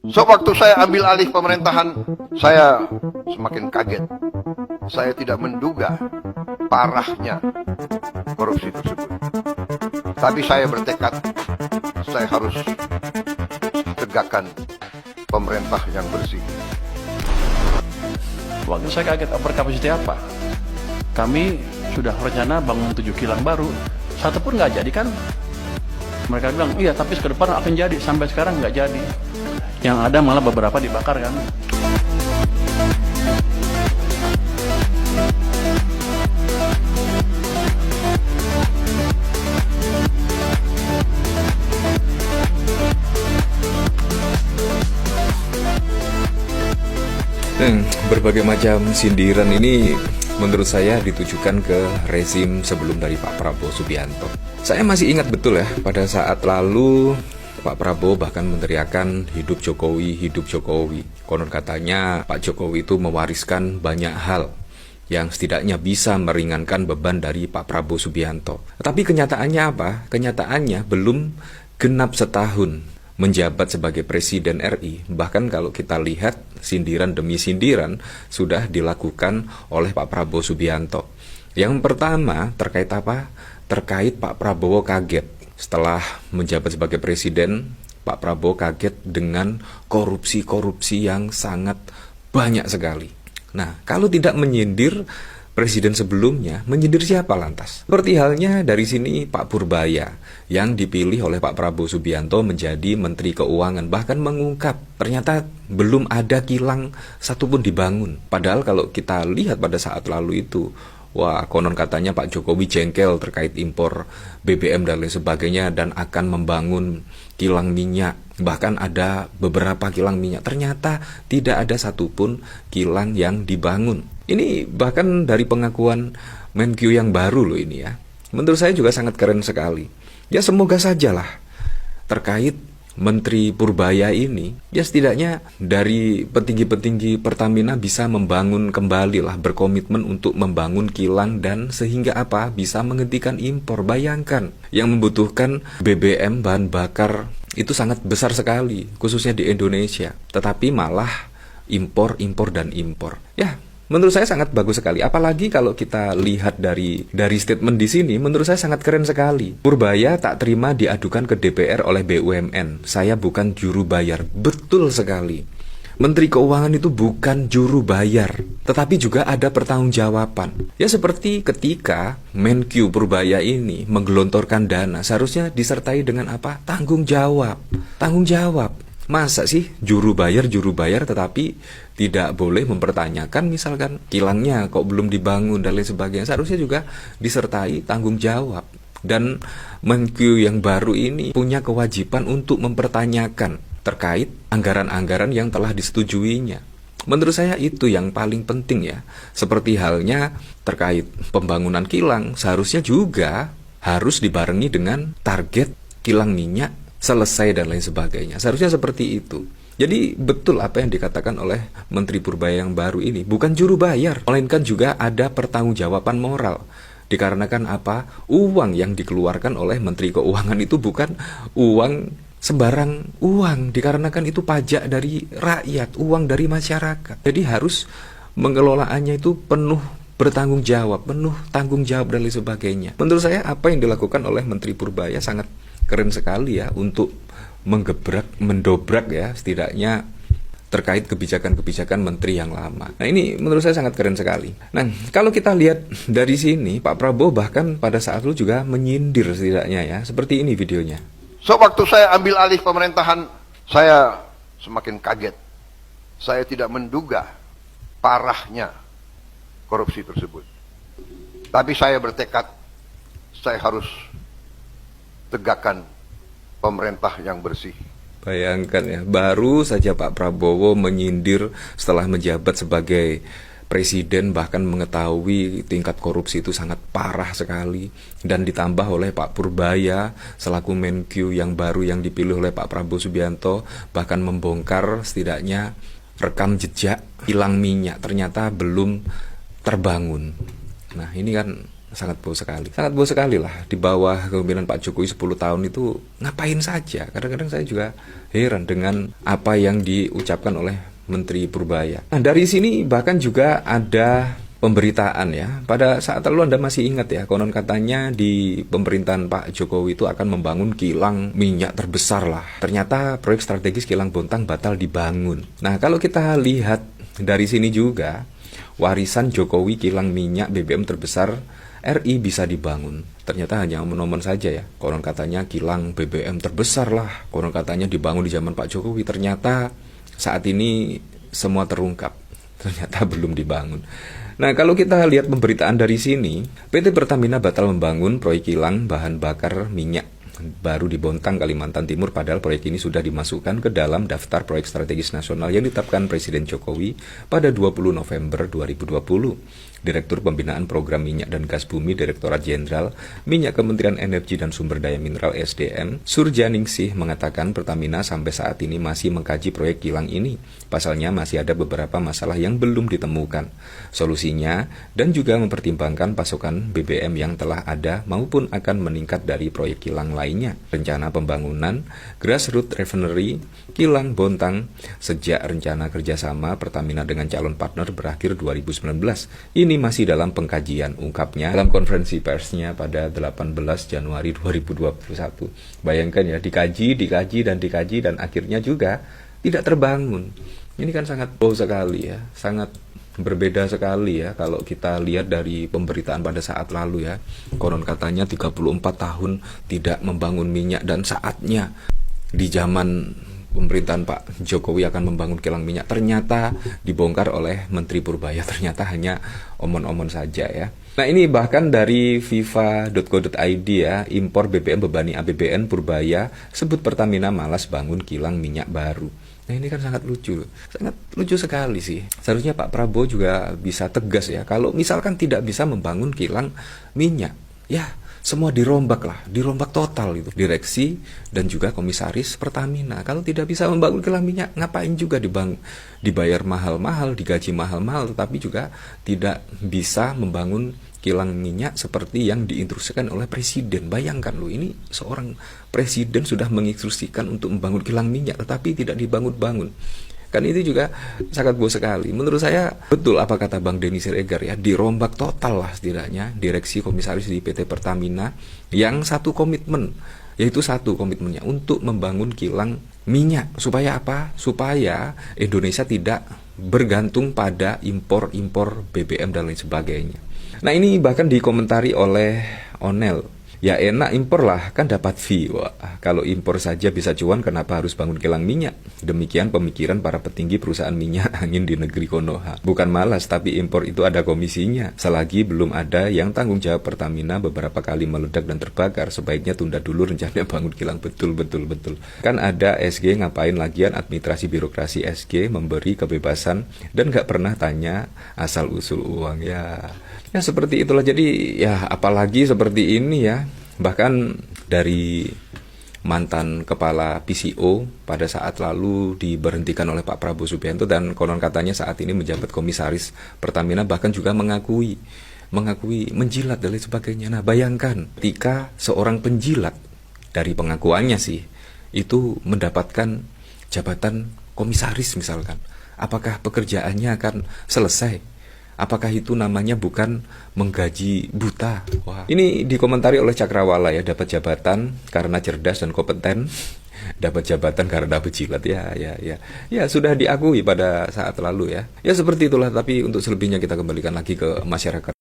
Sewaktu saya ambil alih pemerintahan, saya semakin kaget. Saya tidak menduga parahnya korupsi tersebut. Tapi saya bertekad, saya harus tegakkan pemerintah yang bersih. Waktu saya kaget, overcapacity apa? Kami sudah rencana bangun 7 kilang baru, satu pun nggak jadi kan? Mereka bilang, iya tapi ke depan akan jadi, sampai sekarang nggak jadi. Yang ada malah beberapa dibakar kan. Berbagai macam sindiran ini menurut saya ditujukan ke rezim sebelum dari Pak Prabowo Subianto. Saya masih ingat betul ya, pada saat lalu Pak Prabowo bahkan meneriakan hidup Jokowi, hidup Jokowi. Konon katanya Pak Jokowi itu mewariskan banyak hal yang setidaknya bisa meringankan beban dari Pak Prabowo Subianto. Tapi kenyataannya apa? Kenyataannya belum genap setahun menjabat sebagai Presiden RI. Bahkan kalau kita lihat sindiran demi sindiran sudah dilakukan oleh Pak Prabowo Subianto. Yang pertama terkait apa? Terkait Pak Prabowo kaget. Setelah menjabat sebagai Presiden, Pak Prabowo kaget dengan korupsi-korupsi yang sangat banyak sekali. Nah, kalau tidak menyindir Presiden sebelumnya, menyindir siapa lantas? Seperti halnya dari sini Pak Purbaya yang dipilih oleh Pak Prabowo Subianto menjadi Menteri Keuangan, bahkan mengungkap ternyata belum ada kilang satupun dibangun. Padahal kalau kita lihat pada saat lalu itu, wah, konon katanya Pak Jokowi jengkel terkait impor BBM dan lain sebagainya dan akan membangun kilang minyak. Bahkan ada beberapa kilang minyak. Ternyata tidak ada satupun kilang yang dibangun. Ini bahkan dari pengakuan Menkyu yang baru loh ini ya. Menurut saya juga sangat keren sekali. Ya semoga sajalah terkait Menteri Purbaya ini, ya setidaknya dari petinggi-petinggi Pertamina bisa membangun kembali lah, berkomitmen untuk membangun kilang dan sehingga apa, bisa menghentikan impor. Bayangkan, yang membutuhkan BBM bahan bakar itu sangat besar sekali, khususnya di Indonesia. Tetapi malah impor dan impor. Ya, menurut saya sangat bagus sekali. Apalagi kalau kita lihat dari statement di sini, menurut saya sangat keren sekali. Purbaya tak terima diadukan ke DPR oleh BUMN. Saya bukan juru bayar. Betul sekali. Menteri Keuangan itu bukan juru bayar, tetapi juga ada pertanggungjawaban. Ya seperti ketika Menkyu Purbaya ini menggelontorkan dana, seharusnya disertai dengan apa? Tanggung jawab. Tanggung jawab. Masa sih juru bayar tetapi tidak boleh mempertanyakan misalkan kilangnya kok belum dibangun dan lain sebagainya. Seharusnya juga disertai tanggung jawab. Dan Menkyu yang baru ini punya kewajiban untuk mempertanyakan terkait anggaran-anggaran yang telah disetujuinya. Menurut saya itu yang paling penting ya. Seperti halnya terkait pembangunan kilang, seharusnya juga harus dibarengi dengan target kilang minyak selesai dan lain sebagainya. Seharusnya seperti itu. Jadi betul apa yang dikatakan oleh Menteri Purbaya yang baru ini, bukan juru bayar, melainkan juga ada pertanggungjawaban moral. Dikarenakan apa? Uang yang dikeluarkan oleh Menteri Keuangan itu bukan uang sembarang uang, dikarenakan itu pajak dari rakyat, uang dari masyarakat. Jadi harus mengelolaannya itu penuh bertanggung jawab, penuh tanggung jawab dan lain sebagainya. Menurut saya apa yang dilakukan oleh Menteri Purbaya sangat keren sekali ya, untuk mendobrak ya setidaknya terkait kebijakan-kebijakan menteri yang lama. Nah ini menurut saya sangat keren sekali. Nah kalau kita lihat dari sini, Pak Prabowo bahkan pada saat itu juga menyindir setidaknya ya. Seperti ini videonya. Sewaktu saya ambil alih pemerintahan, saya semakin kaget. Saya tidak menduga parahnya korupsi tersebut. Tapi saya bertekad, saya harus tegakkan pemerintah yang bersih. Bayangkan ya, baru saja Pak Prabowo menyindir setelah menjabat sebagai Presiden, bahkan mengetahui tingkat korupsi itu sangat parah sekali, dan ditambah oleh Pak Purbaya selaku Menkyu yang baru yang dipilih oleh Pak Prabowo Subianto, bahkan membongkar setidaknya rekam jejak kilang minyak ternyata belum terbangun. Nah ini kan sangat bau sekali. Sangat bau sekali lah, di bawah kepemimpinan Pak Jokowi 10 tahun itu ngapain saja. Kadang-kadang saya juga heran dengan apa yang diucapkan oleh Menteri Purbaya. Nah, dari sini bahkan juga ada pemberitaan ya. Pada saat lalu Anda masih ingat ya, konon katanya di pemerintahan Pak Jokowi itu akan membangun kilang minyak terbesar lah. Ternyata proyek strategis kilang Bontang batal dibangun. Nah, kalau kita lihat dari sini juga, warisan Jokowi kilang minyak BBM terbesar RI bisa dibangun. Ternyata hanya omon-omon saja ya. Konon katanya kilang BBM terbesar lah, konon katanya dibangun di zaman Pak Jokowi. Ternyata saat ini semua terungkap, ternyata belum dibangun. Nah, kalau kita lihat pemberitaan dari sini, PT Pertamina batal membangun proyek kilang bahan bakar minyak baru di Bontang, Kalimantan Timur, padahal proyek ini sudah dimasukkan ke dalam daftar proyek strategis nasional yang ditetapkan Presiden Jokowi pada 20 November 2020. Direktur Pembinaan Program Minyak dan Gas Bumi Direktorat Jenderal Minyak Kementerian Energi dan Sumber Daya Mineral SDM, Surjaningsih mengatakan Pertamina sampai saat ini masih mengkaji proyek kilang ini. Pasalnya masih ada beberapa masalah yang belum ditemukan solusinya dan juga mempertimbangkan pasokan BBM yang telah ada maupun akan meningkat dari proyek kilang lainnya. Rencana pembangunan grassroots refinery kilang Bontang sejak rencana kerjasama Pertamina dengan calon partner berakhir 2019. Ini masih dalam pengkajian, ungkapnya dalam konferensi persnya pada 18 Januari 2021. Bayangkan ya, dikaji dan akhirnya juga tidak terbangun. Ini kan sangat bau sekali ya, sangat berbeda sekali ya kalau kita lihat dari pemberitaan pada saat lalu ya. Konon katanya 34 tahun tidak membangun minyak dan saatnya di zaman pemerintahan Pak Jokowi akan membangun kilang minyak, ternyata dibongkar oleh Menteri Purbaya. Ternyata hanya omon-omon saja ya. Nah, ini bahkan dari fifa.co.id ya, impor BBM bebani APBN Purbaya sebut Pertamina malas bangun kilang minyak baru. Nah, ini kan sangat lucu sekali sih. Seharusnya Pak Prabowo juga bisa tegas ya, kalau misalkan tidak bisa membangun kilang minyak, ya semua dirombak total itu. Direksi dan juga komisaris Pertamina. Kalau tidak bisa membangun kilang minyak, ngapain juga dibayar mahal-mahal, digaji mahal-mahal, tetapi juga tidak bisa membangun kilang minyak seperti yang diinstruksikan oleh Presiden. Bayangkan loh, ini seorang Presiden sudah menginstruksikan untuk membangun kilang minyak, tetapi tidak dibangun-bangun. Kan itu juga sangat bau sekali. Menurut saya betul apa kata Bang Denny Siregar ya, dirombak total lah setidaknya direksi komisaris di PT Pertamina yang satu komitmen, yaitu satu komitmennya untuk membangun kilang minyak. Supaya apa? Supaya Indonesia tidak bergantung pada impor BBM dan lain sebagainya. Nah, ini bahkan dikomentari oleh Onel. Ya enak impor lah, kan dapat fee. Wah, kalau impor saja bisa cuan, kenapa harus bangun kilang minyak? Demikian pemikiran para petinggi perusahaan minyak angin di negeri Konoha. Bukan malas, tapi impor itu ada komisinya. Selagi belum ada yang tanggung jawab Pertamina beberapa kali meledak dan terbakar, sebaiknya tunda dulu rencana bangun kilang. Betul. Kan ada SG, ngapain lagian administrasi birokrasi SG memberi kebebasan dan gak pernah tanya asal usul uang ya. Ya seperti itulah, jadi ya apalagi seperti ini ya. Bahkan dari mantan kepala PCO pada saat lalu diberhentikan oleh Pak Prabowo Subianto dan konon katanya saat ini menjabat komisaris Pertamina, bahkan juga mengakui menjilat dan lain sebagainya. Nah, bayangkan ketika seorang penjilat, dari pengakuannya sih, itu mendapatkan jabatan komisaris misalkan, apakah pekerjaannya akan selesai? Apakah itu namanya bukan menggaji buta? Wah. Ini dikomentari oleh Cakrawala ya, dapat jabatan karena cerdas dan kompeten, dapat jabatan karena pejilat ya sudah diakui pada saat lalu ya. Ya seperti itulah, tapi untuk selebihnya kita kembalikan lagi ke masyarakat